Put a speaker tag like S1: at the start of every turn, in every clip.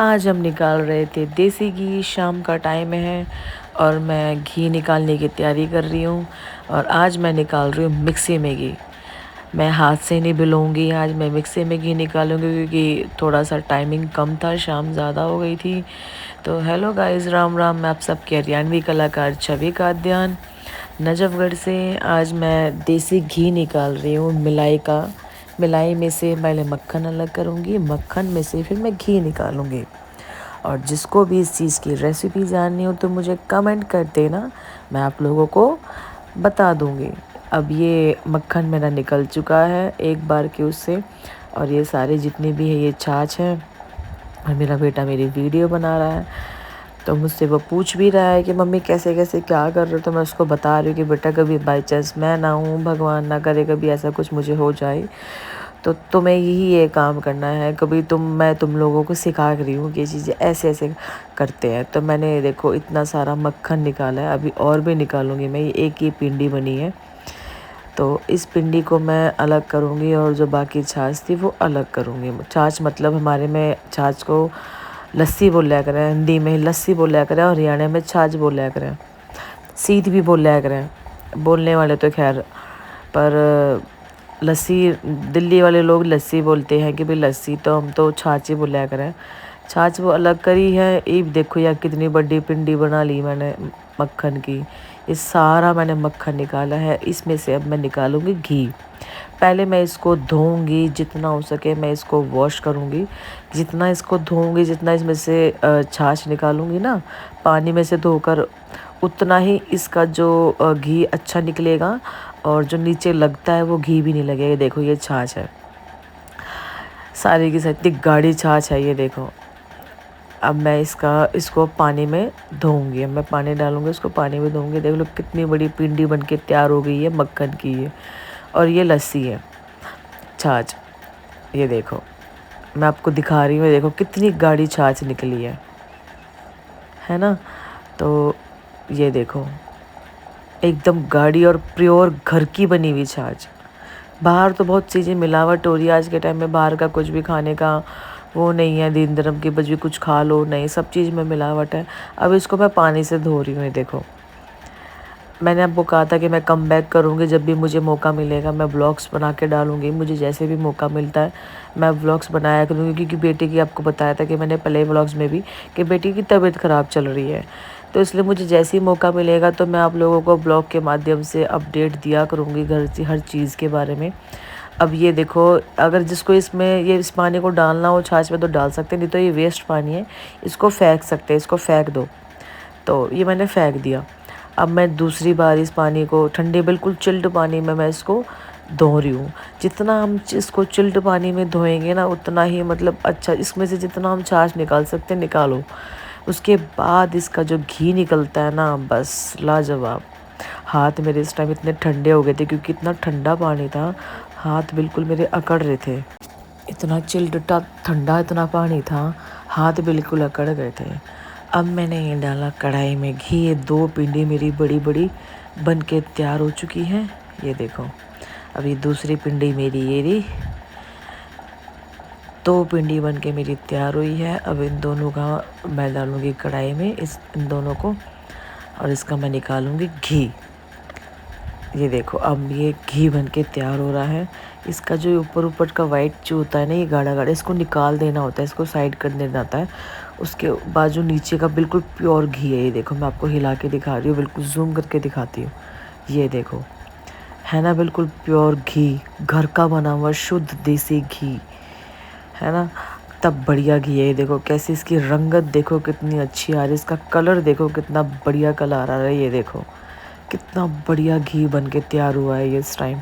S1: आज हम निकाल रहे थे देसी घी। शाम का टाइम है और मैं घी निकालने की तैयारी कर रही हूँ। और आज मैं निकाल रही हूँ मिक्सी में घी। मैं हाथ से नहीं बिलूँगी, आज मैं मिक्सी में घी निकालूंगी क्योंकि थोड़ा सा टाइमिंग कम था, शाम ज़्यादा हो गई थी। तो हेलो गाइस, राम राम। मैं आप सबके हरियाणवी कलाकार छवि काद्यान नजफगढ़ से। आज मैं देसी घी निकाल रही हूँ मिलाई का। मिलाई में से पहले मक्खन अलग करूँगी, मक्खन में से फिर मैं घी निकालूँगी। और जिसको भी इस चीज़ की रेसिपी जाननी हो तो मुझे कमेंट कर देना, मैं आप लोगों को बता दूँगी। अब ये मक्खन मेरा निकल चुका है एक बार के उससे। और ये सारे जितनी भी है ये छाछ है। और मेरा बेटा मेरी वीडियो बना रहा है, तो मुझसे वो पूछ भी रहा है कि मम्मी कैसे कैसे क्या कर रहे हो। तो मैं उसको बता रही हूँ कि बेटा कभी बाई चांस मैं ना हूँ, भगवान ना करे कभी ऐसा कुछ मुझे हो जाए, तो तुम्हें यही ये काम करना है। कभी मैं तुम लोगों को सिखा रही हूँ कि ये चीज़ें ऐसे ऐसे करते हैं। तो मैंने देखो इतना सारा मक्खन निकाला है, अभी और भी निकालूंगी मैं। ये एक ही पिंडी बनी है, तो इस पिंडी को मैं अलग करूँगी और जो बाकी छाछ थी वो अलग करूँगी। छाछ मतलब हमारे में छाछ को लस्सी बोल लिया करें, हिंदी में लस्सी बोल लिया करें और हरियाणा में छाछ बोल लिया करें, सीध भी बोल लिया करें बोलने वाले तो खैर। पर लस्सी दिल्ली वाले लोग लस्सी बोलते हैं कि भाई लस्सी, तो हम तो छाछ ही बोल लिया करें। छाछ वो अलग करी है। ये देखो यार कितनी बड़ी पिंडी बना ली मैंने मक्खन की। ये सारा मैंने मक्खन निकाला है। इसमें से अब मैं निकालूंगी घी। पहले मैं इसको धोऊंगी, जितना हो सके मैं इसको वॉश करूंगी। जितना इसको धोऊंगी, जितना इसमें से छाछ निकालूंगी ना पानी में से धोकर, उतना ही इसका जो घी अच्छा निकलेगा। और जो नीचे लगता है वो घी भी नहीं लगेगा। देखो ये छाछ है, सारी की सारी इतनी गाढ़ी छाछ है ये देखो। अब मैं इसको पानी में धोऊंगी। अब मैं पानी डालूंगी, उसको पानी में धोऊंगी। देख लो कितनी बड़ी पिंडी बन के तैयार हो गई है मक्खन की ये। और ये लस्सी है, छाछ। ये देखो मैं आपको दिखा रही हूँ, देखो कितनी गाढ़ी छाछ निकली है ना। तो ये देखो एकदम गाढ़ी और प्योर घर की बनी हुई छाछ। बाहर तो बहुत चीज़ें मिलावट हो रही है आज के टाइम में, बाहर का कुछ भी खाने का वो नहीं है, दिन धर्म की बच भी कुछ खा लो, नहीं सब चीज़ में मिलावट है। अब इसको मैं पानी से धो रही हूँ। ये देखो मैंने आपको कहा था कि मैं कम बैक करूँगी, जब भी मुझे मौका मिलेगा मैं व्लॉग्स बना के डालूँगी। मुझे जैसे भी मौका मिलता है मैं व्लॉग्स बनाया करूँगी, क्योंकि बेटी की आपको बताया था कि मैंने पहले व्लॉग्स में भी कि बेटी की तबीयत ख़राब चल रही है। तो इसलिए मुझे जैसे ही मौका मिलेगा तो मैं आप लोगों को ब्लॉग के माध्यम से अपडेट दिया करूँगी घर से हर चीज़ के बारे में। अब ये देखो, अगर जिसको इसमें ये इस पानी को डालना हो छाछ में तो डाल सकते हैं, नहीं तो ये वेस्ट पानी है, इसको फेंक सकते हैं, इसको फेंक दो। तो ये मैंने फेंक दिया। अब मैं दूसरी बार इस पानी को ठंडे बिल्कुल चिल्ड पानी में मैं इसको धो रही हूँ। जितना हम इसको चिल्ड पानी में धोएंगे ना उतना ही मतलब अच्छा, इसमें से जितना हम छाछ निकाल सकते हैं निकालो। उसके बाद इसका जो घी निकलता है ना, बस लाजवाब। हाथ मेरे इस टाइम इतने ठंडे हो गए थे क्योंकि इतना ठंडा पानी था, हाथ बिल्कुल मेरे अकड़ रहे थे। इतना चिल्ड ठंडा इतना पानी था, हाथ बिल्कुल अकड़ गए थे। अब मैंने ये डाला कढ़ाई में घी। ये 2 पिंडी मेरी बड़ी बड़ी बन के तैयार हो चुकी हैं। ये देखो अभी दूसरी पिंडी मेरी ये रही, 2 पिंडी बन के मेरी तैयार हुई है। अब इन दोनों का मैं डालूँगी कढ़ाई में, इन दोनों को, और इसका मैं निकालूँगी घी। ये देखो अब ये घी बन के तैयार हो रहा है। इसका जो ऊपर ऊपर का वाइट जो होता है ना, ये गाढ़ा गाढ़ा, इसको निकाल देना होता है, इसको साइड कर देना होता है। उसके बाद जो नीचे का बिल्कुल प्योर घी है, ये देखो मैं आपको हिला के दिखा रही हूँ, बिल्कुल जूम करके दिखाती हूँ। ये देखो है ना बिल्कुल प्योर घी, घर का बना हुआ शुद्ध देसी घी है ना। तब बढ़िया घी है। ये देखो कैसी इसकी रंगत देखो कितनी अच्छी आ रही है, इसका कलर देखो कितना बढ़िया कलर आ रहा है। ये देखो कितना बढ़िया घी बन के तैयार हुआ है ये इस टाइम,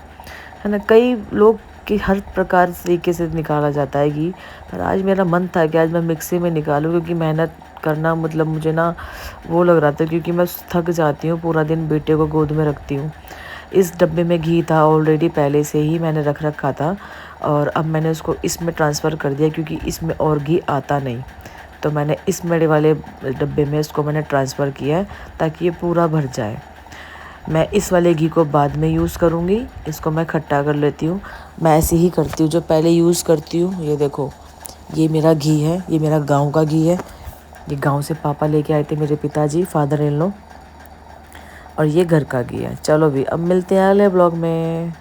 S1: है ना। कई लोग कि हर प्रकार तरीके से निकाला जाता है घी, पर आज मेरा मन था कि आज मैं मिक्सी में निकालूं, क्योंकि मेहनत करना मतलब मुझे ना वो लग रहा था, क्योंकि मैं थक जाती हूँ, पूरा दिन बेटे को गोद में रखती हूँ। इस डब्बे में घी था ऑलरेडी, पहले से ही मैंने रख रखा था, और अब मैंने उसको इसमें ट्रांसफ़र कर दिया क्योंकि इसमें और घी आता नहीं। तो मैंने इस मेरे वाले डब्बे में इसको मैंने ट्रांसफ़र किया है ताकि ये पूरा भर जाए। मैं इस वाले घी को बाद में यूज़ करूँगी, इसको मैं खट्टा कर लेती हूँ। मैं ऐसे ही करती हूँ जो पहले यूज़ करती हूँ। ये देखो ये मेरा घी है, ये मेरा गांव का घी है। ये गांव से पापा लेके आए थे मेरे पिताजी, फादर इन लॉ। और ये घर का घी है। चलो भी अब मिलते हैं अगले ब्लॉग में।